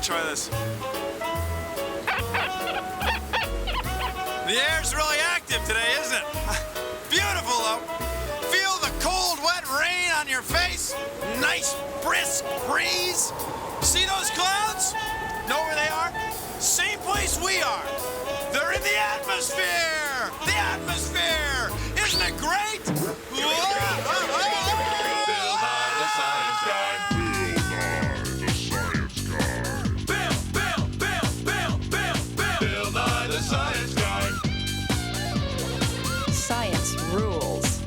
try this. The air's really active today, isn't it? Beautiful, though. Feel the cold, wet rain on your face. Nice, brisk breeze. See those clouds? Know where they are? Same place we are. They're in the atmosphere. The atmosphere. Isn't it great? Bill Nye, the science guy. Bill Nye, the science guy. Science rules.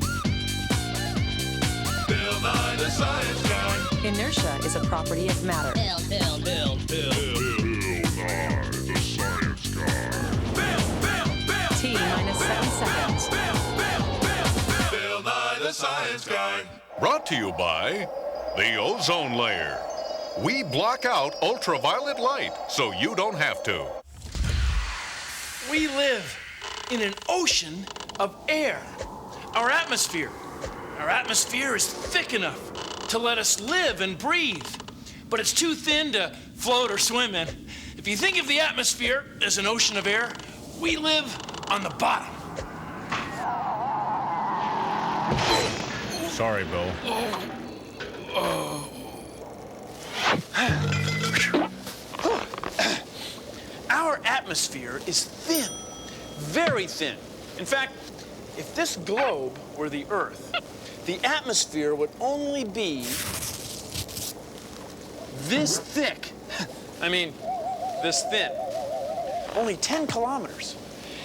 Bill Nye, the science guy. Inertia is a property of matter. Bill Nye, the science guy. T minus 7 seconds. Bill Nye, the science guy. Brought to you by the ozone layer. We block out ultraviolet light so you don't have to. We live in an ocean of air. Our atmosphere is thick enough to let us live and breathe, but it's too thin to float or swim in. If you think of the atmosphere as an ocean of air, we live on the bottom. Sorry, Bill. Our atmosphere is thin, very thin. In fact, if this globe were the Earth, the atmosphere would only be this thick. I mean, this thin. Only 10 kilometers.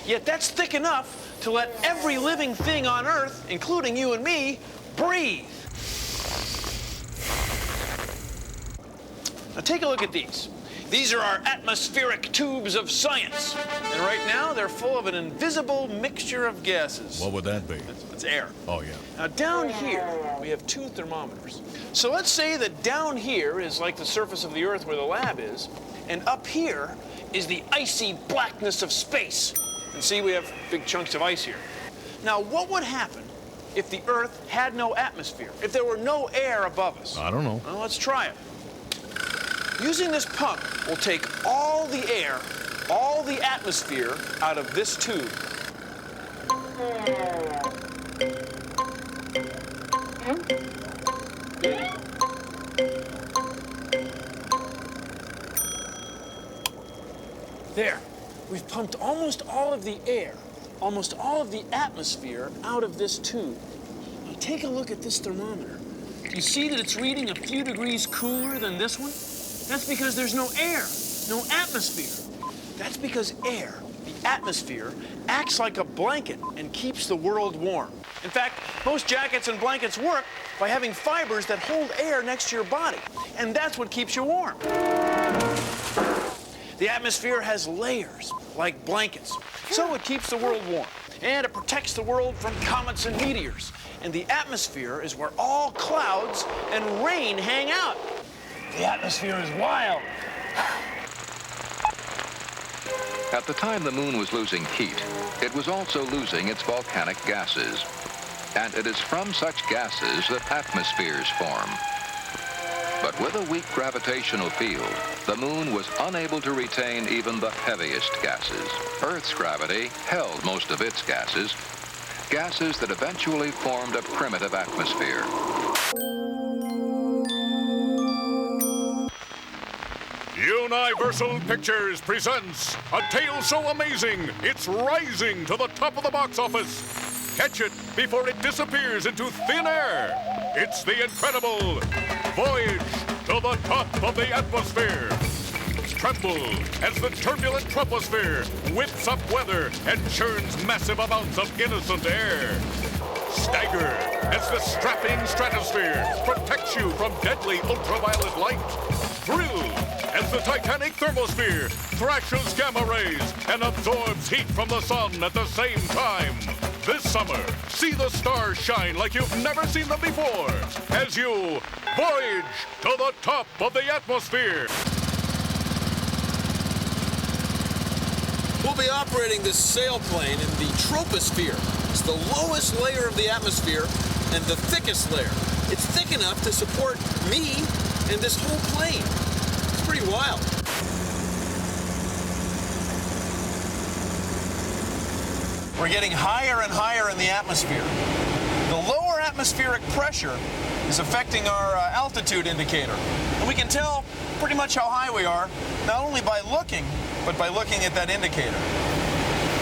Yet that's thick enough to let every living thing on Earth, including you and me, breathe. Now take a look at these. These are our atmospheric tubes of science. And right now, they're full of an invisible mixture of gases. What would that be? It's air. Oh, yeah. Now, down here, we have 2 thermometers. So let's say that down here is like the surface of the Earth where the lab is, and up here is the icy blackness of space. And see, we have big chunks of ice here. Now, what would happen if the Earth had no atmosphere, if there were no air above us? I don't know. Well, let's try it. Using this pump, we'll take all the air, all the atmosphere out of this tube. There. We've pumped almost all of the air, almost all of the atmosphere out of this tube. Now take a look at this thermometer. You see that it's reading a few degrees cooler than this one? That's because there's no air, no atmosphere. That's because air, the atmosphere, acts like a blanket and keeps the world warm. In fact, most jackets and blankets work by having fibers that hold air next to your body, and that's what keeps you warm. The atmosphere has layers, like blankets, so it keeps the world warm, and it protects the world from comets and meteors. And the atmosphere is where all clouds and rain hang out. The atmosphere is wild. At the time the moon was losing heat, it was also losing its volcanic gases. And it is from such gases that atmospheres form. But with a weak gravitational field, the moon was unable to retain even the heaviest gases. Earth's gravity held most of its gases, gases that eventually formed a primitive atmosphere. Universal Pictures presents a tale so amazing, it's rising to the top of the box office. Catch it before it disappears into thin air. It's the incredible Voyage to the Top of the Atmosphere. Tremble as the turbulent troposphere whips up weather and churns massive amounts of innocent air. Stagger as the strapping stratosphere protects you from deadly ultraviolet light. Thrill as the titanic thermosphere thrashes gamma rays and absorbs heat from the sun at the same time. This summer, see the stars shine like you've never seen them before as you voyage to the top of the atmosphere. We'll be operating this sailplane in the troposphere. It's the lowest layer of the atmosphere and the thickest layer. It's thick enough to support me and this whole plane. It's pretty wild. We're getting higher and higher in the atmosphere. The lower atmospheric pressure is affecting our altitude indicator. And we can tell pretty much how high we are, not only by looking, but by looking at that indicator.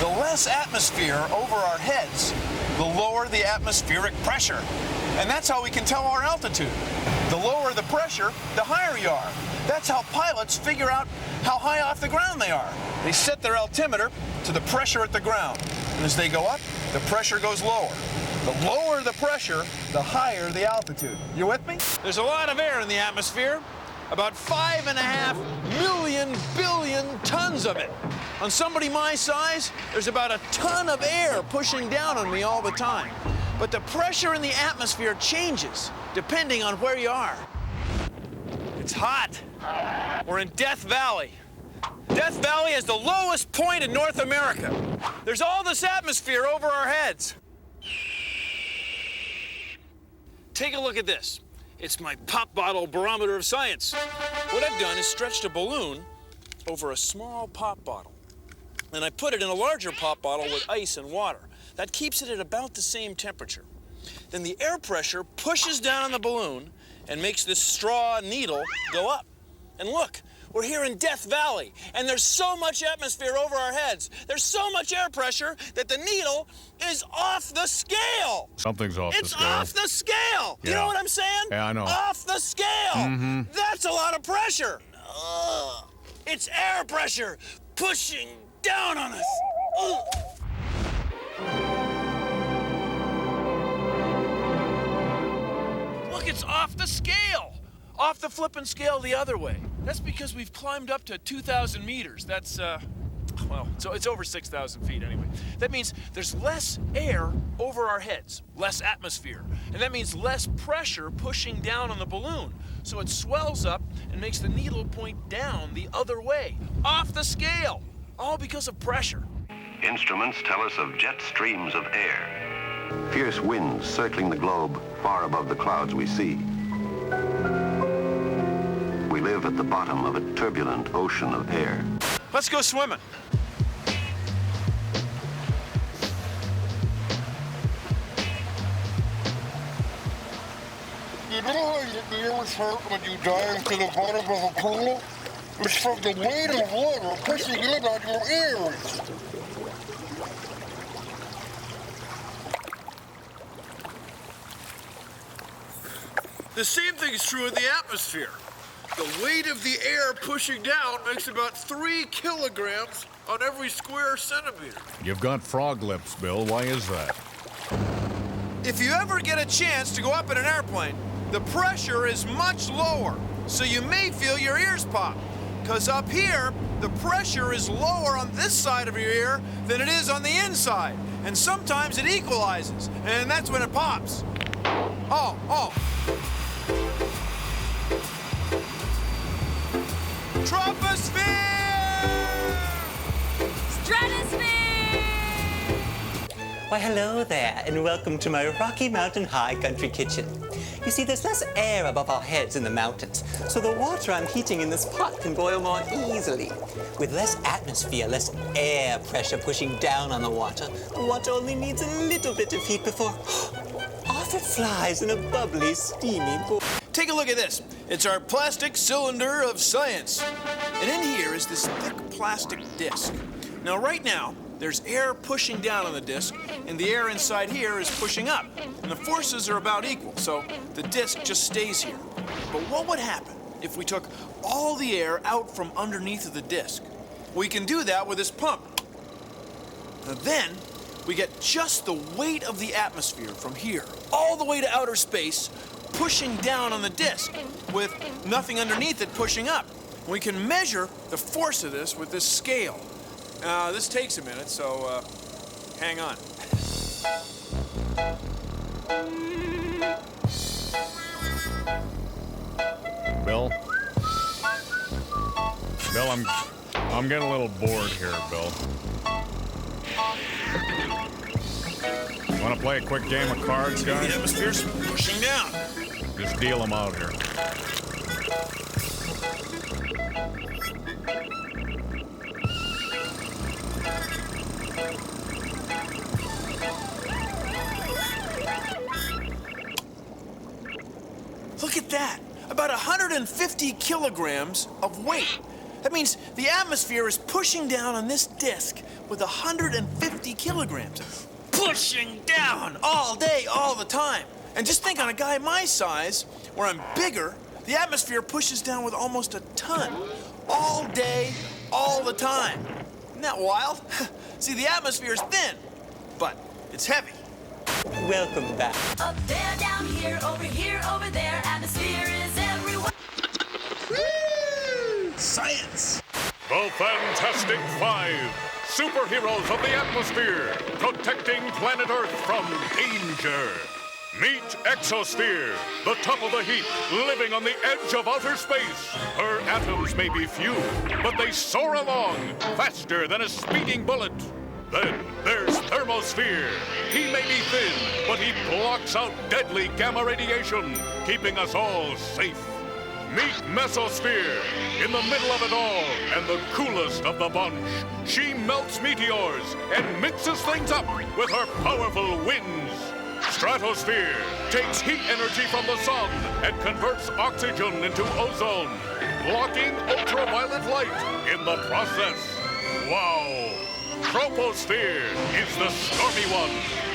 The less atmosphere over our heads, the lower the atmospheric pressure. And that's how we can tell our altitude. The lower the pressure, the higher you are. That's how pilots figure out how high off the ground they are. They set their altimeter to the pressure at the ground. And as they go up, the pressure goes lower. The lower the pressure, the higher the altitude. You with me? There's a lot of air in the atmosphere. About 5.5 billion tons of it. On somebody my size, there's about a ton of air pushing down on me all the time. But the pressure in the atmosphere changes depending on where you are. It's hot. We're in Death Valley. Death Valley is the lowest point in North America. There's all this atmosphere over our heads. Take a look at this. It's my pop bottle barometer of science. What I've done is stretched a balloon over a small pop bottle. And I put it in a larger pop bottle with ice and water. That keeps it at about the same temperature. Then the air pressure pushes down on the balloon and makes this straw needle go up. And look, we're here in Death Valley, and there's so much atmosphere over our heads. There's so much air pressure that the needle is off the scale. Something's off the scale. It's off the scale. Yeah. You know what I'm saying? Yeah, I know. Off the scale. Mm-hmm. That's a lot of pressure. Ugh. It's air pressure pushing down on us. Ugh. Look, it's off the scale. Off the flippin' scale the other way. That's because we've climbed up to 2,000 meters. That's, well, so it's over 6,000 feet anyway. That means there's less air over our heads, less atmosphere. And that means less pressure pushing down on the balloon. So it swells up and makes the needle point down the other way, off the scale, all because of pressure. Instruments tell us of jet streams of air. Fierce winds circling the globe far above the clouds we see. We live at the bottom of a turbulent ocean of air. Let's go swimming. You know how your ears hurt when you dive to the bottom of a pool? It's from the weight of water pushing in on your ears. The same thing is true in the atmosphere. The weight of the air pushing down makes about 3 kilograms on every square centimeter. You've got frog lips, Bill. Why is that? If you ever get a chance to go up in an airplane, the pressure is much lower, so you may feel your ears pop. Because up here, the pressure is lower on this side of your ear than it is on the inside. And sometimes it equalizes, and that's when it pops. Oh. Troposphere! Stratosphere! Why, hello there, and welcome to my Rocky Mountain High Country kitchen. You see, there's less air above our heads in the mountains, so the water I'm heating in this pot can boil more easily. With less atmosphere, less air pressure pushing down on the water only needs a little bit of heat before off it flies in a bubbly, steamy bowl. Take a look at this. It's our plastic cylinder of science. And in here is this thick plastic disc. Now, right now, there's air pushing down on the disc, and the air inside here is pushing up. And the forces are about equal, so the disc just stays here. But what would happen if we took all the air out from underneath of the disc? We can do that with this pump. Now then, we get just the weight of the atmosphere from here all the way to outer space, pushing down on the disc with nothing underneath it pushing up. We can measure the force of this with this scale. This takes a minute, so hang on. Bill? Bill, I'm getting a little bored here, Bill. Want to play a quick game of cards, guys? The atmosphere's pushing down. Just deal them out here. about 150 kilograms of weight. That means the atmosphere is pushing down on this disk with 150 kilograms. Pushing down all day, all the time. And just think, on a guy my size, where I'm bigger, the atmosphere pushes down with almost a ton. All day, all the time. Isn't that wild? See, the atmosphere is thin, but it's heavy. Welcome back. Up there, down here, over there, atmosphere is everywhere. Science! The Fantastic Five, superheroes of the atmosphere, protecting planet Earth from danger. Meet Exosphere, the top of the heap, living on the edge of outer space. Her atoms may be few, but they soar along faster than a speeding bullet. Then there's Thermosphere. He may be thin, but he blocks out deadly gamma radiation, keeping us all safe. Meet Mesosphere, in the middle of it all, and the coolest of the bunch. She melts meteors and mixes things up with her powerful winds. Stratosphere takes heat energy from the sun and converts oxygen into ozone, blocking ultraviolet light in the process. Wow! Troposphere is the stormy one.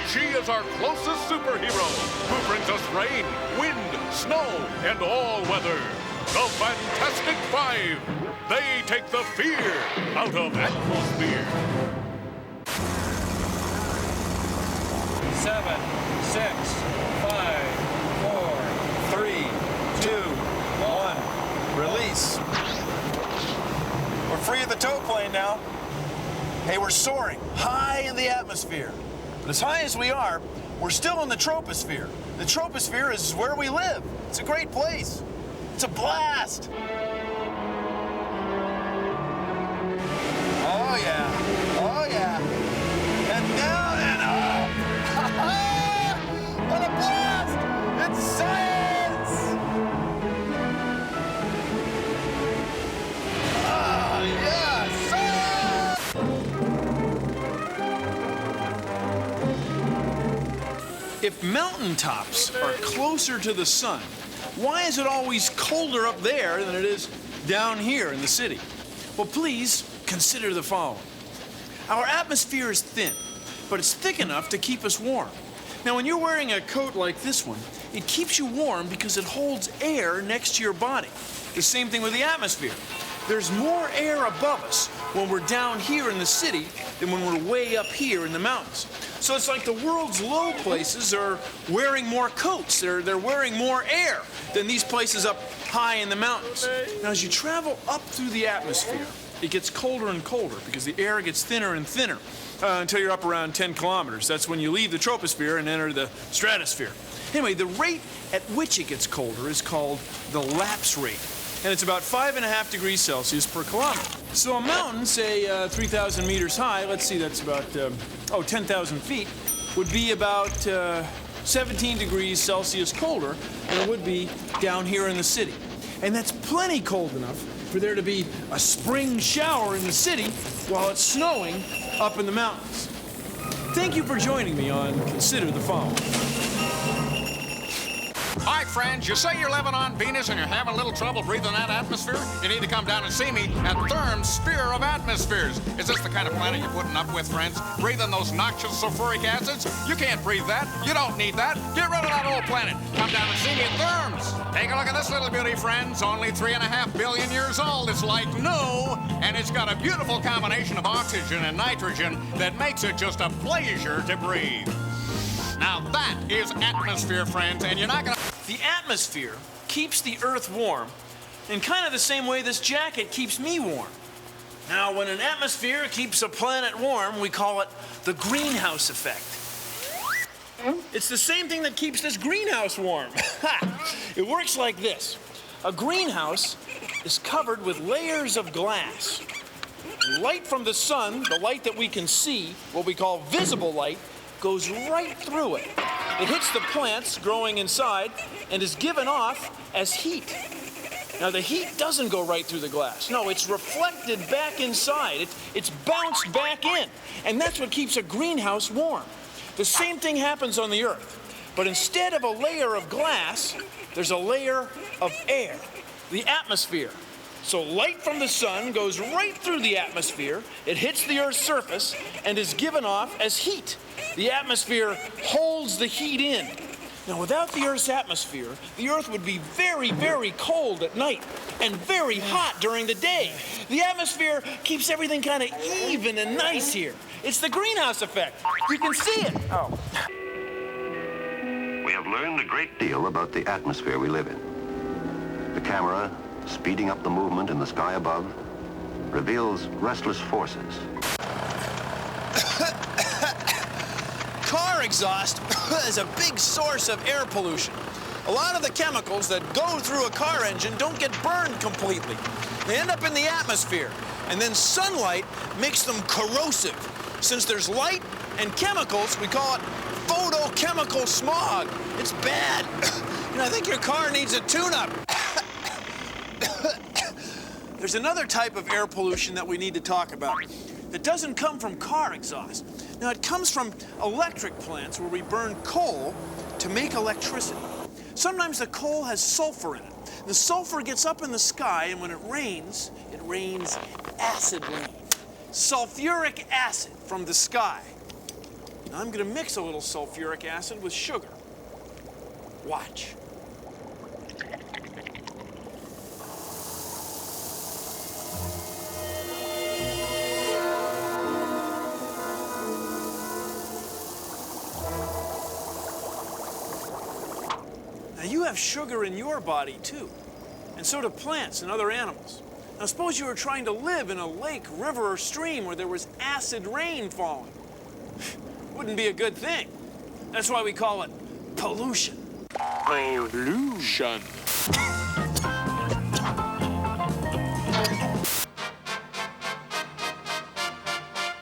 She is our closest superhero who brings us rain, wind, snow, and all weather. The Fantastic Five. They take the fear out of atmosphere. 7, 6, 5, 4, 3, 2, 1. Release. We're free of the tow plane now. Hey, we're soaring high in the atmosphere. But as high as we are, we're still in the troposphere. The troposphere is where we live. It's a great place. It's a blast. Oh, yeah. Oh, yeah. And down and up. What a blast! It's science! Oh, yeah, science! If mountaintops are closer to the sun, why is it always colder up there than it is down here in the city? Well, please consider the following. Our atmosphere is thin, but it's thick enough to keep us warm. Now, when you're wearing a coat like this one, it keeps you warm because it holds air next to your body. The same thing with the atmosphere. There's more air above us when we're down here in the city than when we're way up here in the mountains. So it's like the world's low places are wearing more coats. They're wearing more air than these places up high in the mountains. Now, as you travel up through the atmosphere, it gets colder and colder because the air gets thinner and thinner until you're up around 10 kilometers. That's when you leave the troposphere and enter the stratosphere. Anyway, the rate at which it gets colder is called the lapse rate. And it's about 5.5 degrees Celsius per kilometer. So a mountain, say 3,000 meters high, let's see, that's about 10,000 feet, would be about 17 degrees Celsius colder than it would be down here in the city. And that's plenty cold enough for there to be a spring shower in the city while it's snowing up in the mountains. Thank you for joining me on Consider the Following. Hi, friends. You say you're living on Venus and you're having a little trouble breathing that atmosphere? You need to come down and see me at Therm's Sphere of Atmospheres. Is this the kind of planet you're putting up with, friends? Breathing those noxious sulfuric acids? You can't breathe that. You don't need that. Get rid of that old planet. Come down and see me at Therm's. Take a look at this little beauty, friends. Only 3.5 billion years old. It's like new, and it's got a beautiful combination of oxygen and nitrogen that makes it just a pleasure to breathe. Now that is atmosphere, friends, and you're not gonna... The atmosphere keeps the Earth warm in kind of the same way this jacket keeps me warm. Now, when an atmosphere keeps a planet warm, we call it the greenhouse effect. It's the same thing that keeps this greenhouse warm. It works like this. A greenhouse is covered with layers of glass. Light from the sun, the light that we can see, what we call visible light, goes right through it. It hits the plants growing inside and is given off as heat. Now, the heat doesn't go right through the glass. No, it's reflected back inside. It's bounced back in. And that's what keeps a greenhouse warm. The same thing happens on the Earth. But instead of a layer of glass, there's a layer of air, the atmosphere. So light from the sun goes right through the atmosphere, it hits the Earth's surface, and is given off as heat. The atmosphere holds the heat in. Now, without the Earth's atmosphere, the Earth would be very, very cold at night and very hot during the day. The atmosphere keeps everything kind of even and nice here. It's the greenhouse effect. You can see it. Oh. We have learned a great deal about the atmosphere we live in. The camera, speeding up the movement in the sky above, reveals restless forces. Car exhaust is a big source of air pollution. A lot of the chemicals that go through a car engine don't get burned completely. They end up in the atmosphere, and then sunlight makes them corrosive. Since there's light and chemicals, we call it photochemical smog. It's bad. And I think your car needs a tune-up. There's another type of air pollution that we need to talk about. It doesn't come from car exhaust. Now, it comes from electric plants where we burn coal to make electricity. Sometimes the coal has sulfur in it. The sulfur gets up in the sky, and when it rains acid rain. Sulfuric acid from the sky. Now, I'm going to mix a little sulfuric acid with sugar. Watch. Now, you have sugar in your body, too. And so do plants and other animals. Now, suppose you were trying to live in a lake, river, or stream where there was acid rain falling. Wouldn't be a good thing. That's why we call it pollution. Pollution.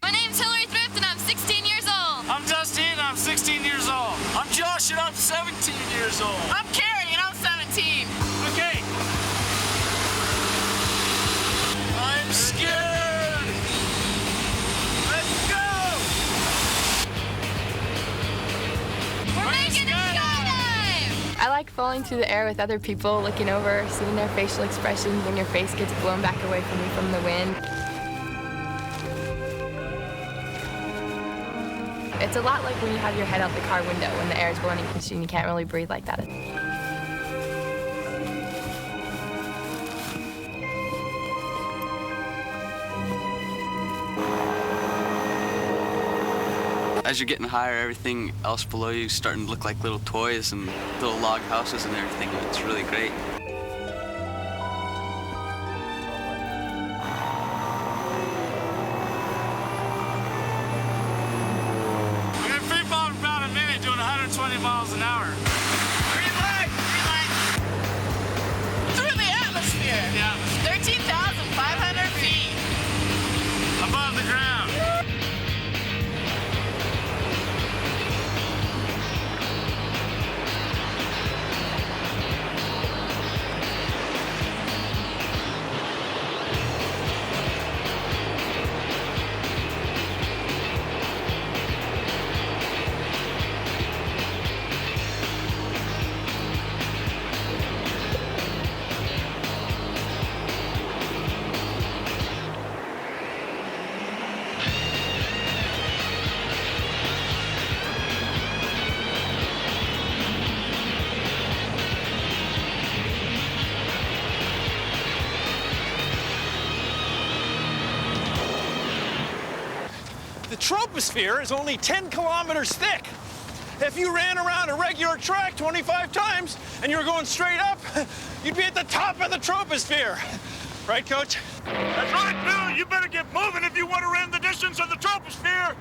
My name's Hillary Thrift, and I'm 16 years old. I'm Dusty, and I'm 16 years old. I'm Josh, and I'm 17 years old. I'm Carrie, and I'm 17. Okay. I'm scared. Let's go. We're making a skydive. I like falling through the air with other people, looking over, seeing their facial expressions when your face gets blown back away from you from the wind. It's a lot like when you have your head out the car window when the air is blowing against you and you can't really breathe like that. As you're getting higher, everything else below you is starting to look like little toys and little log houses and everything. It's really great. We're gonna free fall in about a minute doing 120 miles an hour. Green light! Green light! Through the atmosphere! Yeah. 13,500 feet. Above the ground. The troposphere is only 10 kilometers thick. If you ran around a regular track 25 times and you were going straight up, you'd be at the top of the troposphere. Right, Coach? That's right, Bill. You better get moving if you want to run the distance of the troposphere.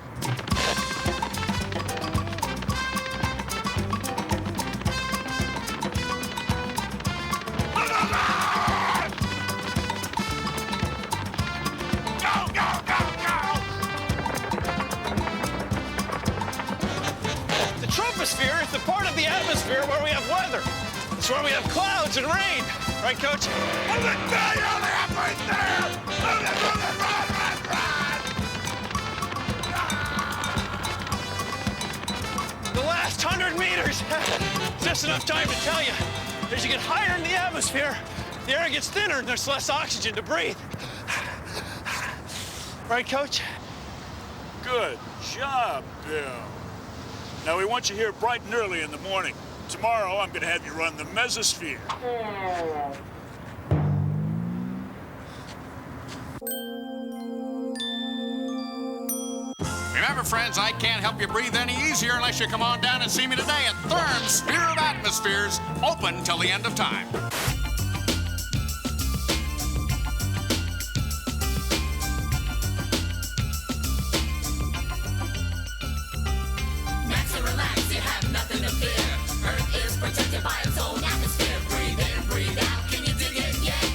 The troposphere is the part of the atmosphere where we have weather. It's where we have clouds and rain. Right, Coach? Move it, Bill! You're only halfway there! Move it, run, run, run! The last 100 meters. Just enough time to tell you. As you get higher in the atmosphere, the air gets thinner and there's less oxygen to breathe. Right, Coach? Good job, Bill. Now, we want you here bright and early in the morning. Tomorrow, I'm going to have you run the mesosphere. Remember, friends, I can't help you breathe any easier unless you come on down and see me today at Therm's Sphere of Atmospheres, open until the end of time. Relax and relax, you have nothing to fear. Earth is protected by its own atmosphere. Breathe in, breathe out, can you dig it yet?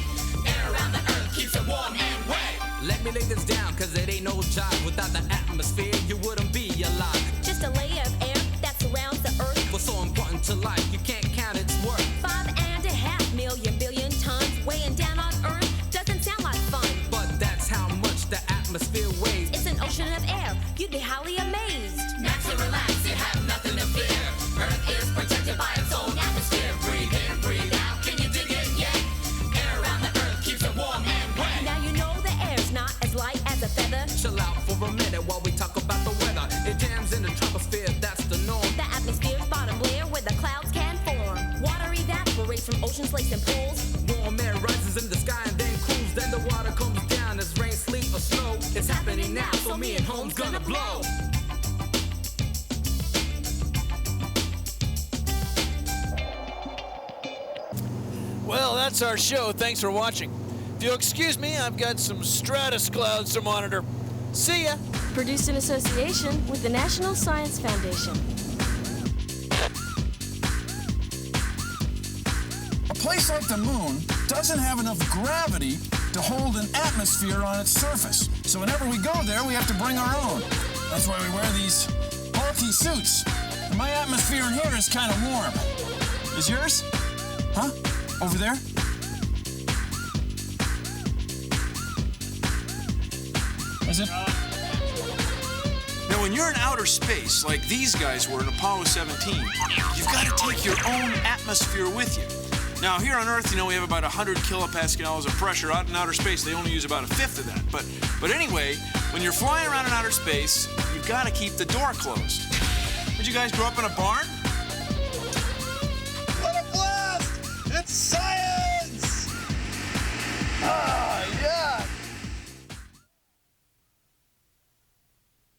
Air around the earth keeps it warm and wet. Let me lay this down, cause it ain't no job. Without the atmosphere, you wouldn't be alive. Just a layer of air that surrounds the earth. What's so important to life, you can't count its worth. 5.5 million billion tons weighing down on earth doesn't sound like fun. But that's how much the atmosphere weighs. It's an ocean of air, you'd be highly amazed. Relax and relax, you have nothing to fear. Earth is protected by its own atmosphere. Breathe in, breathe out, can you dig it yet? Air around the earth keeps it warm and wet. Now you know the air's not as light as a feather. Chill out for a minute while we talk about the weather. It jams in the troposphere, that's the norm. The atmosphere's bottom layer where the clouds can form. Water evaporates from oceans, lakes, and pools. Warm air rises in the sky and then cools. Then the water comes down as rain, sleet, or snow. It's happening now, so me and home's gonna blow. Well, that's our show. Thanks for watching. If you'll excuse me, I've got some stratus clouds to monitor. See ya! Produced in association with the National Science Foundation. A place like the moon doesn't have enough gravity to hold an atmosphere on its surface. So whenever we go there, we have to bring our own. That's why we wear these bulky suits. And my atmosphere in here is kind of warm. Is yours? Huh? Over there? Is it? Now, when you're in outer space, like these guys were in Apollo 17, you've got to take your own atmosphere with you. Now, here on Earth, you know, we have about 100 kilopascals of pressure. Out in outer space, they only use about a fifth of that. But anyway, when you're flying around in outer space, you've got to keep the door closed. Did you guys grow up in a barn?